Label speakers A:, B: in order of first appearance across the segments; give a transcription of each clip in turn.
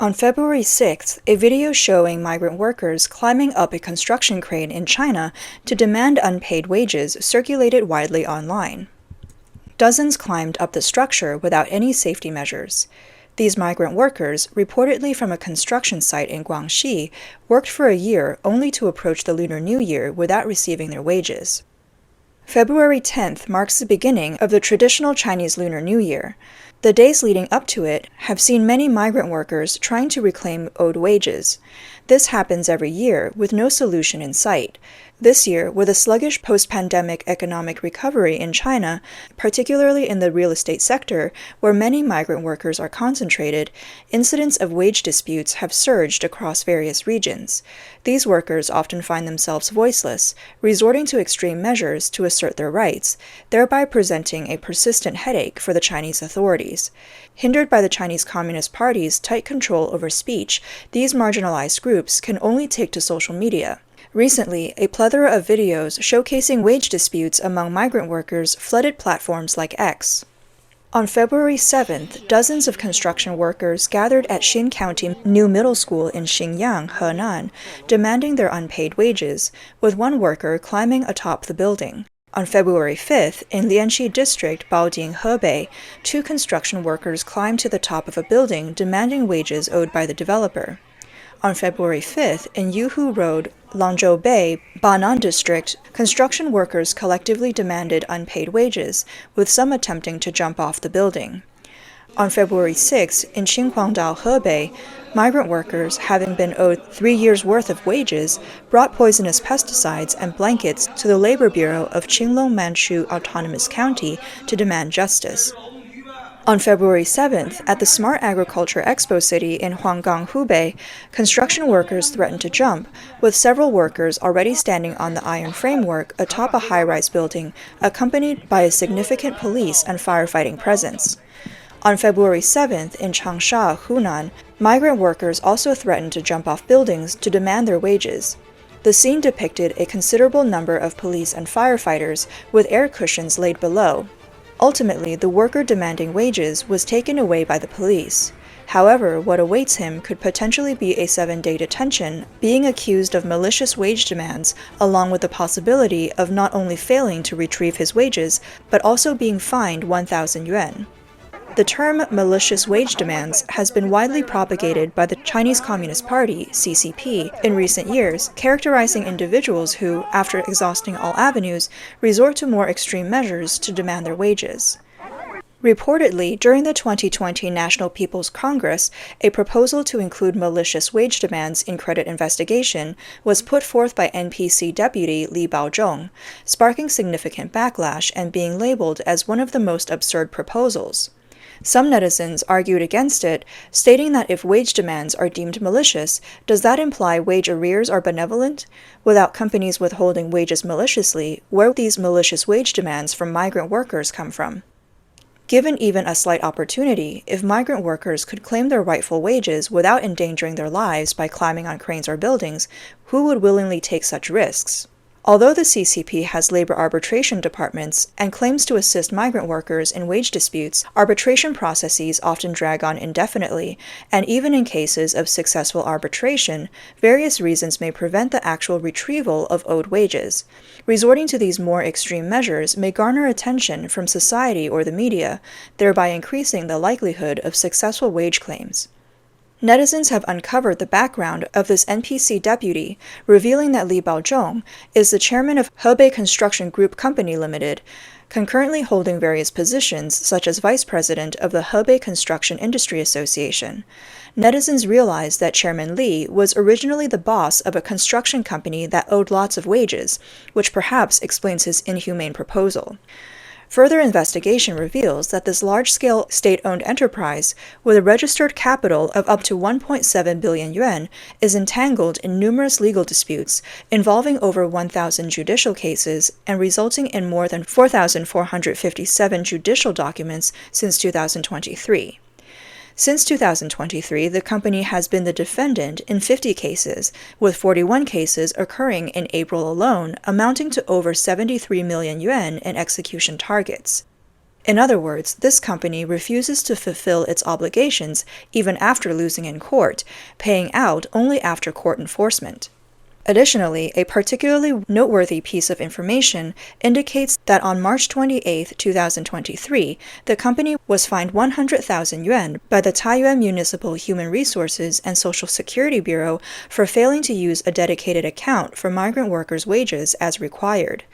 A: On February 6th, a video showing migrant workers climbing up a construction crane in China to demand unpaid wages circulated widely online. Dozens climbed up the structure without any safety measures. These migrant workers, reportedly from a construction site in Guangxi, worked for a year only to approach the Lunar New Year without receiving their wages. February 10th marks the beginning of the traditional Chinese Lunar New Year. The days leading up to it have seen many migrant workers trying to reclaim owed wages. This happens every year with no solution in sight. This year, with a sluggish post-pandemic economic recovery in China, particularly in the real estate sector, where many migrant workers are concentrated, incidents of wage disputes have surged across various regions. These workers often find themselves voiceless, resorting to extreme measures to assert their rights, thereby presenting a persistent headache for the Chinese authorities. Hindered by the Chinese Communist Party's tight control over speech, these marginalized groups can only take to social media. Recently, a plethora of videos showcasing wage disputes among migrant workers flooded platforms like X. On February 7th, dozens of construction workers gathered at Xin County New Middle School in Xingyang, Henan, demanding their unpaid wages, with one worker climbing atop the building. On February 5th, in Lianxi District, Baoding, Hebei, two construction workers climbed to the top of a building demanding wages owed by the developer. On February 5th, in Yuhu Road, Langzhou Bay, Banan District, construction workers collectively demanded unpaid wages, with some attempting to jump off the building. On February 6th, in Qinghuangdao, Hebei, migrant workers, having been owed 3 years' worth of wages, brought poisonous pesticides and blankets to the Labor Bureau of Qinglong Manchu Autonomous County to demand justice. On February 7th, at the Smart Agriculture Expo City in Huanggang, Hubei, construction workers threatened to jump, with several workers already standing on the iron framework atop a high-rise building, accompanied by a significant police and firefighting presence. On February 7th, in Changsha, Hunan, migrant workers also threatened to jump off buildings to demand their wages. The scene depicted a considerable number of police and firefighters with air cushions laid below. Ultimately, the worker demanding wages was taken away by the police. However, what awaits him could potentially be a 7-day detention, being accused of malicious wage demands, along with the possibility of not only failing to retrieve his wages, but also being fined 1,000 yuan. The term malicious wage demands has been widely propagated by the Chinese Communist Party, CCP, in recent years, characterizing individuals who, after exhausting all avenues, resort to more extreme measures to demand their wages. Reportedly, during the 2020 National People's Congress, a proposal to include malicious wage demands in credit investigation was put forth by NPC Deputy Li Baozhong, sparking significant backlash and being labeled as one of the most absurd proposals. Some netizens argued against it, stating that if wage demands are deemed malicious, does that imply wage arrears are benevolent? Without companies withholding wages maliciously, where would these malicious wage demands from migrant workers come from? Given even a slight opportunity, if migrant workers could claim their rightful wages without endangering their lives by climbing on cranes or buildings, who would willingly take such risks? Although the CCP has labor arbitration departments and claims to assist migrant workers in wage disputes, arbitration processes often drag on indefinitely, and even in cases of successful arbitration, various reasons may prevent the actual retrieval of owed wages. Resorting to these more extreme measures may garner attention from society or the media, thereby increasing the likelihood of successful wage claims. Netizens have uncovered the background of this NPC deputy, revealing that Li Baozhong is the chairman of Hebei Construction Group Company Limited, concurrently holding various positions such as vice president of the Hebei Construction Industry Association. Netizens realized that Chairman Li was originally the boss of a construction company that owed lots of wages, which perhaps explains his inhumane proposal. Further investigation reveals that this large-scale state-owned enterprise, with a registered capital of up to 1.7 billion yuan, is entangled in numerous legal disputes involving over 1,000 judicial cases and resulting in more than 4,457 judicial documents since 2023. Since 2023, the company has been the defendant in 50 cases, with 41 cases occurring in April alone, amounting to over 73 million yuan in execution targets. In other words, this company refuses to fulfill its obligations even after losing in court, paying out only after court enforcement. Additionally, a particularly noteworthy piece of information indicates that on March 28, 2023, the company was fined 100,000 yuan by the Taiyuan Municipal Human Resources and Social Security Bureau for failing to use a dedicated account for migrant workers' wages as required.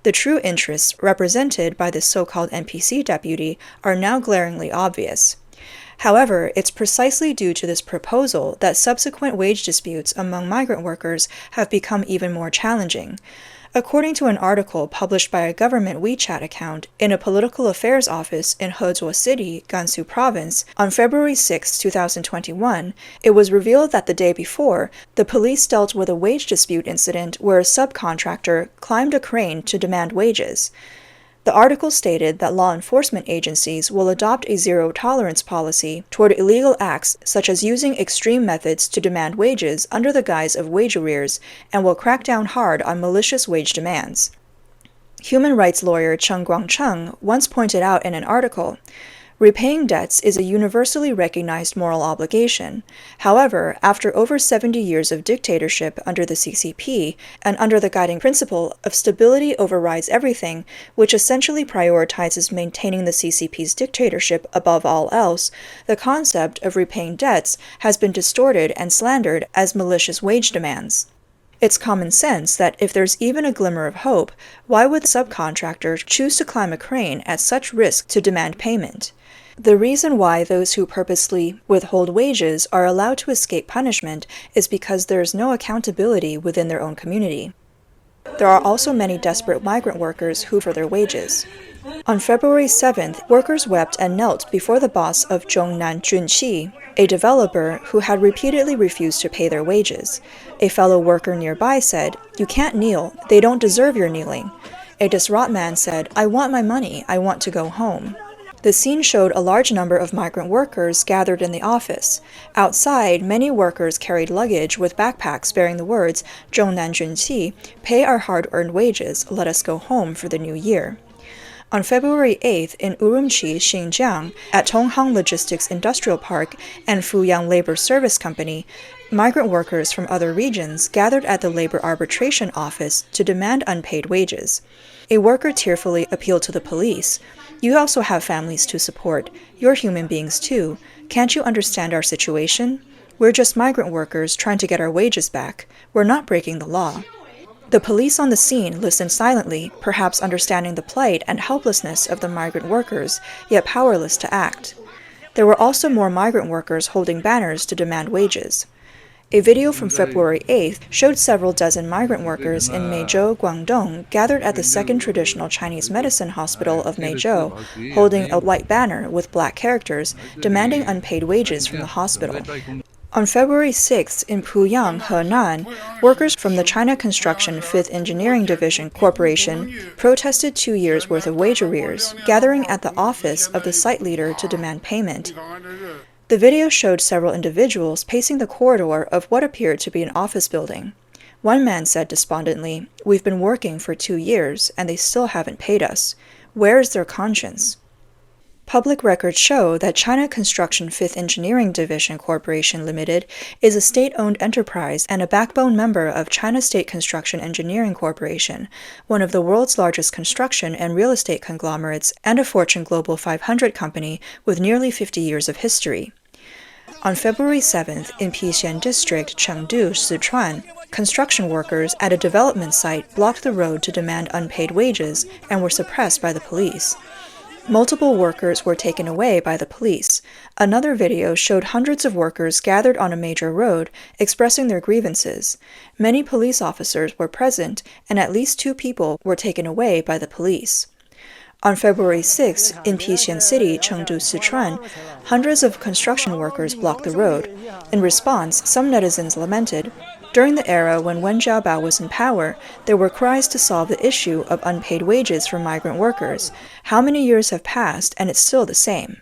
A: The true interests represented by this so-called NPC deputy are now glaringly obvious. However, it's precisely due to this proposal that subsequent wage disputes among migrant workers have become even more challenging. According to an article published by a government WeChat account in a political affairs office in Hezuo City, Guangxi Province, on February 6, 2021, it was revealed that the day before, the police dealt with a wage dispute incident where a subcontractor climbed a crane to demand wages. The article stated that law enforcement agencies will adopt a zero-tolerance policy toward illegal acts such as using extreme methods to demand wages under the guise of wage arrears and will crack down hard on malicious wage demands. Human rights lawyer Cheng Guangcheng once pointed out in an article, repaying debts is a universally recognized moral obligation. However, after over 70 years of dictatorship under the CCP, and under the guiding principle of stability overrides everything, which essentially prioritizes maintaining the CCP's dictatorship above all else, the concept of repaying debts has been distorted and slandered as malicious wage demands. It's common sense that if there's even a glimmer of hope, why would the subcontractor choose to climb a crane at such risk to demand payment? The reason why those who purposely withhold wages are allowed to escape punishment is because there is no accountability within their own community. There are also many desperate migrant workers who for their wages. On February 7th, workers wept and knelt before the boss of Zhongnan Junqi, a developer who had repeatedly refused to pay their wages. A fellow worker nearby said, "You can't kneel, they don't deserve your kneeling." A distraught man said, "I want my money, I want to go home." The scene showed a large number of migrant workers gathered in the office. Outside, many workers carried luggage with backpacks bearing the words, "Zhongnan Junqi, pay our hard-earned wages, let us go home for the new year." On February 8th, in Urumqi, Xinjiang, at Tonghang Logistics Industrial Park and Fuyang Labor Service Company, migrant workers from other regions gathered at the Labor Arbitration Office to demand unpaid wages. A worker tearfully appealed to the police. "You also have families to support. You're human beings too. Can't you understand our situation? We're just migrant workers trying to get our wages back. We're not breaking the law." The police on the scene listened silently, perhaps understanding the plight and helplessness of the migrant workers, yet powerless to act. There were also more migrant workers holding banners to demand wages. A video from February 8th showed several dozen migrant workers in Meizhou, Guangdong, gathered at the Second Traditional Chinese Medicine Hospital of Meizhou, holding a white banner with black characters, demanding unpaid wages from the hospital. On February 6th, in Puyang, Henan, workers from the China Construction 5th Engineering Division Corporation protested 2 years' worth of wage arrears, gathering at the office of the site leader to demand payment. The video showed several individuals pacing the corridor of what appeared to be an office building. One man said despondently, "We've been working for 2 years, and they still haven't paid us. Where is their conscience?" Public records show that China Construction 5th Engineering Division Corporation Limited is a state-owned enterprise and a backbone member of China State Construction Engineering Corporation, one of the world's largest construction and real estate conglomerates and a Fortune Global 500 company with nearly 50 years of history. On February 7th, in Pixian District, Chengdu, Sichuan, construction workers at a development site blocked the road to demand unpaid wages and were suppressed by the police. Multiple workers were taken away by the police. Another video showed hundreds of workers gathered on a major road, expressing their grievances. Many police officers were present, and at least 2 people were taken away by the police. On February 6, in Pixian City, Chengdu, Sichuan, hundreds of construction workers blocked the road. In response, some netizens lamented, "During the era when Wen Jiabao was in power, there were cries to solve the issue of unpaid wages for migrant workers. How many years have passed, and it's still the same?"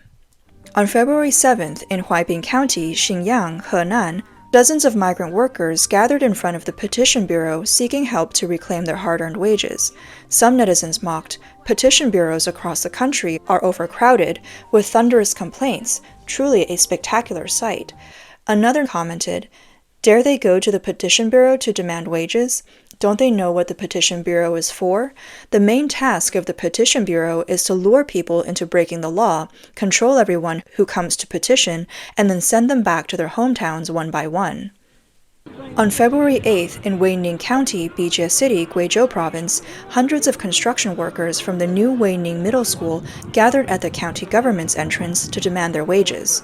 A: On February 7th, in Huaibin County, Xinjiang, Henan, Dozens of migrant workers gathered in front of the petition bureau seeking help to reclaim their hard-earned wages. Some netizens mocked, "Petition bureaus across the country are overcrowded, with thunderous complaints, truly a spectacular sight." Another commented, "Dare they go to the petition bureau to demand wages? Don't they know what the petition bureau is for? The main task of the petition bureau is to lure people into breaking the law, control everyone who comes to petition, and then send them back to their hometowns one by one." On February 8th, in Weining County, Bijie City, Guizhou Province, hundreds of construction workers from the new Weining Middle School gathered at the county government's entrance to demand their wages.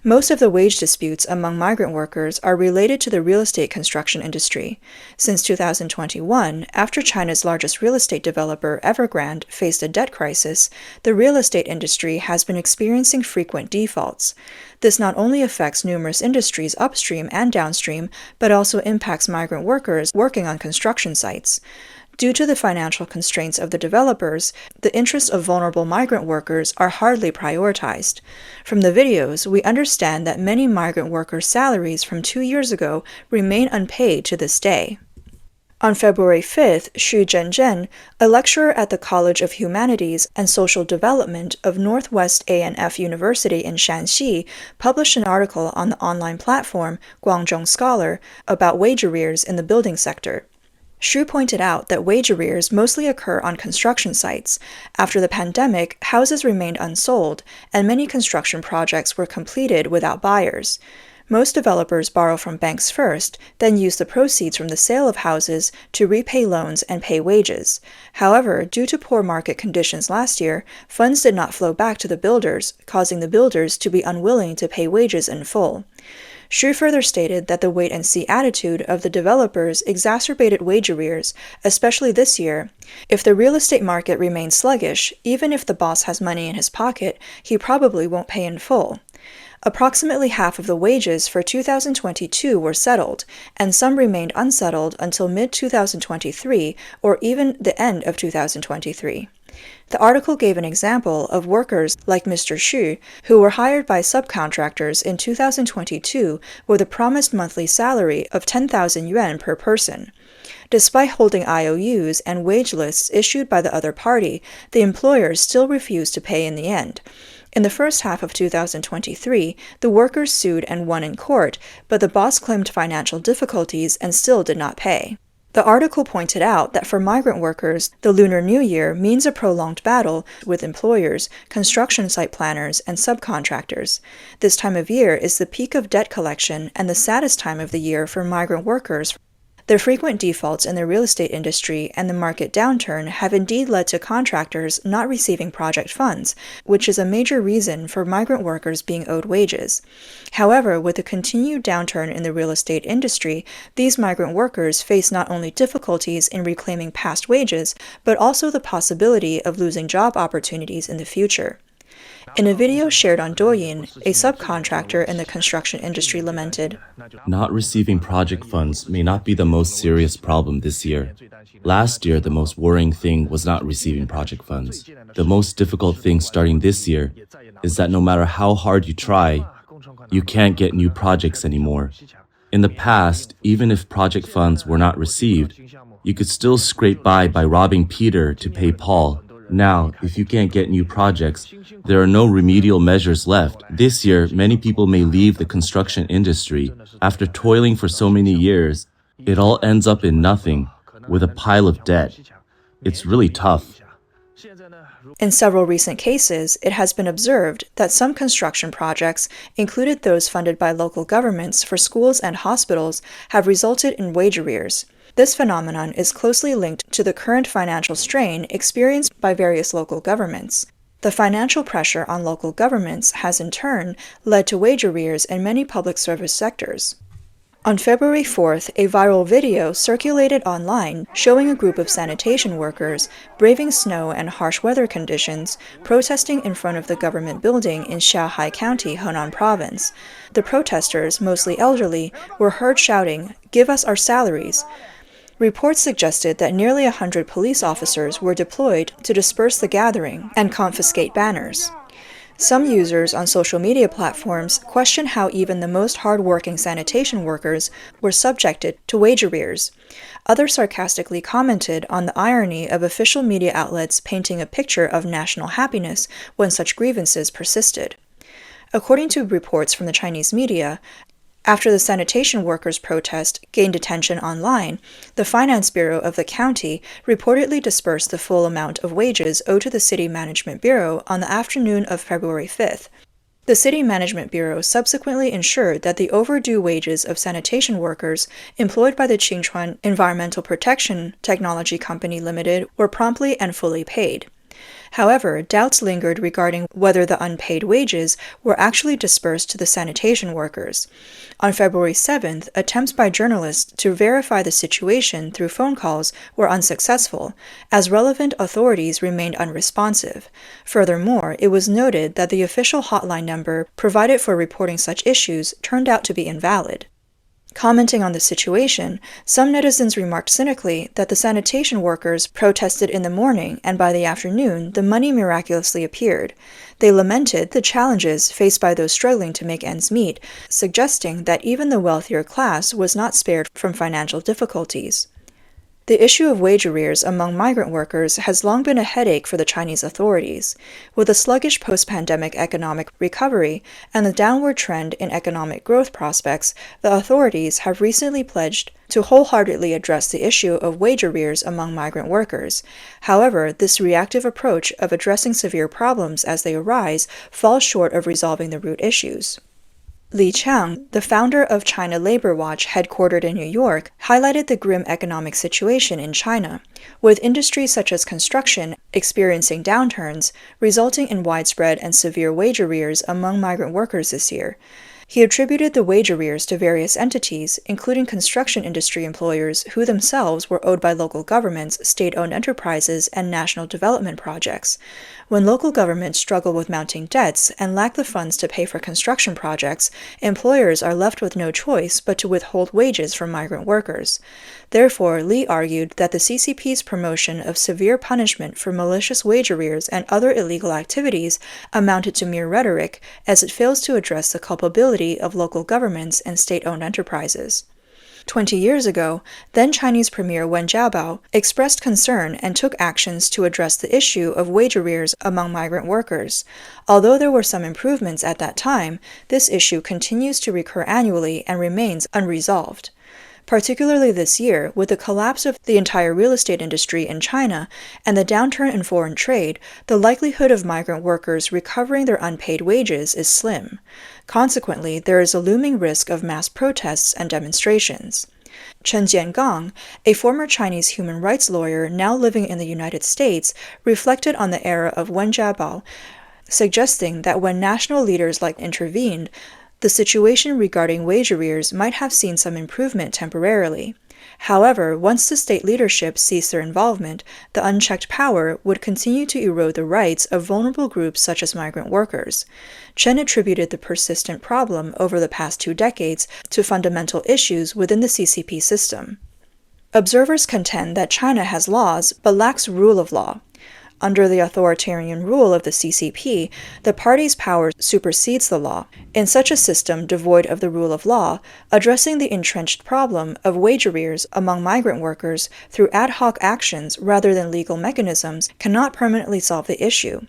A: Most of the wage disputes among migrant workers are related to the real estate construction industry. Since 2021, after China's largest real estate developer, Evergrande, faced a debt crisis, the real estate industry has been experiencing frequent defaults. This not only affects numerous industries upstream and downstream, but also impacts migrant workers working on construction sites. Due to the financial constraints of the developers, the interests of vulnerable migrant workers are hardly prioritized. From the videos, we understand that many migrant workers' salaries from 2 years ago remain unpaid to this day. On February 5th, Xu Zhenzhen, a lecturer at the College of Humanities and Social Development of Northwest ANF University in Shanxi, published an article on the online platform Guangxi Scholar about wage arrears in the building sector. Xu pointed out that wage arrears mostly occur on construction sites. After the pandemic, houses remained unsold, and many construction projects were completed without buyers. Most developers borrow from banks first, then use the proceeds from the sale of houses to repay loans and pay wages. However, due to poor market conditions last year, funds did not flow back to the builders, causing the builders to be unwilling to pay wages in full. Xu further stated that the wait-and-see attitude of the developers exacerbated wage arrears, especially this year. If the real estate market remains sluggish, even if the boss has money in his pocket, he probably won't pay in full. Approximately half of the wages for 2022 were settled, and some remained unsettled until mid-2023 or even the end of 2023. The article gave an example of workers like Mr. Xu, who were hired by subcontractors in 2022 with a promised monthly salary of 10,000 yuan per person. Despite holding IOUs and wage lists issued by the other party, the employers still refused to pay in the end. In the first half of 2023, the workers sued and won in court, but the boss claimed financial difficulties and still did not pay. The article pointed out that for migrant workers, the Lunar New Year means a prolonged battle with employers, construction site planners, and subcontractors. This time of year is the peak of debt collection and the saddest time of the year for migrant workers. The frequent defaults in the real estate industry and the market downturn have indeed led to contractors not receiving project funds, which is a major reason for migrant workers being owed wages. However, with the continued downturn in the real estate industry, these migrant workers face not only difficulties in reclaiming past wages, but also the possibility of losing job opportunities in the future. In a video shared on Douyin, a subcontractor in the construction industry lamented,
B: "Not receiving project funds may not be the most serious problem this year. Last year, the most worrying thing was not receiving project funds. The most difficult thing starting this year is that no matter how hard you try, you can't get new projects anymore. In the past, even if project funds were not received, you could still scrape by robbing Peter to pay Paul. Now, if you can't get new projects, there are no remedial measures left. This year, many people may leave the construction industry. After toiling for so many years, it all ends up in nothing, with a pile of debt. It's really tough."
A: In several recent cases, it has been observed that some construction projects, included those funded by local governments for schools and hospitals, have resulted in wage arrears. This phenomenon is closely linked to the current financial strain experienced by various local governments. The financial pressure on local governments has in turn led to wage arrears in many public service sectors. On February 4th, a viral video circulated online showing a group of sanitation workers braving snow and harsh weather conditions, protesting in front of the government building in Xiaohai County, Henan Province. The protesters, mostly elderly, were heard shouting, "Give us our salaries." Reports suggested that nearly 100 police officers were deployed to disperse the gathering and confiscate banners. Some users on social media platforms question how even the most hard-working sanitation workers were subjected to wage arrears. Others sarcastically commented on the irony of official media outlets painting a picture of national happiness when such grievances persisted. According to reports from the Chinese media, after the sanitation workers' protest gained attention online, the Finance Bureau of the county reportedly disbursed the full amount of wages owed to the City Management Bureau on the afternoon of February 5th. The City Management Bureau subsequently ensured that the overdue wages of sanitation workers employed by the Qingchuan Environmental Protection Technology Company Limited were promptly and fully paid. However, doubts lingered regarding whether the unpaid wages were actually disbursed to the sanitation workers. On February 7th, attempts by journalists to verify the situation through phone calls were unsuccessful, as relevant authorities remained unresponsive. Furthermore, it was noted that the official hotline number provided for reporting such issues turned out to be invalid. Commenting on the situation, some netizens remarked cynically that the sanitation workers protested in the morning and by the afternoon the money miraculously appeared. They lamented the challenges faced by those struggling to make ends meet, suggesting that even the wealthier class was not spared from financial difficulties. The issue of wage arrears among migrant workers has long been a headache for the Chinese authorities. With a sluggish post-pandemic economic recovery and the downward trend in economic growth prospects, the authorities have recently pledged to wholeheartedly address the issue of wage arrears among migrant workers. However, this reactive approach of addressing severe problems as they arise falls short of resolving the root issues. Li Qiang, the founder of China Labor Watch headquartered in New York, highlighted the grim economic situation in China, with industries such as construction experiencing downturns, resulting in widespread and severe wage arrears among migrant workers this year. He attributed the wage arrears to various entities, including construction industry employers who themselves were owed by local governments, state-owned enterprises, and national development projects. When local governments struggle with mounting debts and lack the funds to pay for construction projects, employers are left with no choice but to withhold wages from migrant workers. Therefore, Li argued that the CCP's promotion of severe punishment for malicious wage arrears and other illegal activities amounted to mere rhetoric, as it fails to address the culpability of local governments and state-owned enterprises. 20 years ago, then Chinese Premier Wen Jiabao expressed concern and took actions to address the issue of wage arrears among migrant workers. Although there were some improvements at that time, this issue continues to recur annually and remains unresolved. Particularly this year, with the collapse of the entire real estate industry in China and the downturn in foreign trade, the likelihood of migrant workers recovering their unpaid wages is slim. Consequently, there is a looming risk of mass protests and demonstrations. Chen Jiangang, a former Chinese human rights lawyer now living in the United States, reflected on the era of Wen Jiabao, suggesting that when national leaders intervened, the situation regarding wage arrears might have seen some improvement temporarily. However, once the state leadership ceased their involvement, the unchecked power would continue to erode the rights of vulnerable groups such as migrant workers. Chen attributed the persistent problem over the past 2 decades to fundamental issues within the CCP system. Observers contend that China has laws but lacks rule of law. Under the authoritarian rule of the CCP, the party's power supersedes the law. In such a system devoid of the rule of law, addressing the entrenched problem of wage arrears among migrant workers through ad hoc actions rather than legal mechanisms cannot permanently solve the issue.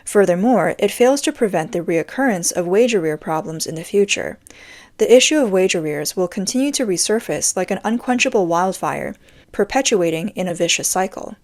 A: Furthermore, it fails to prevent the reoccurrence of wage arrear problems in the future. The issue of wage arrears will continue to resurface like an unquenchable wildfire, perpetuating in a vicious cycle.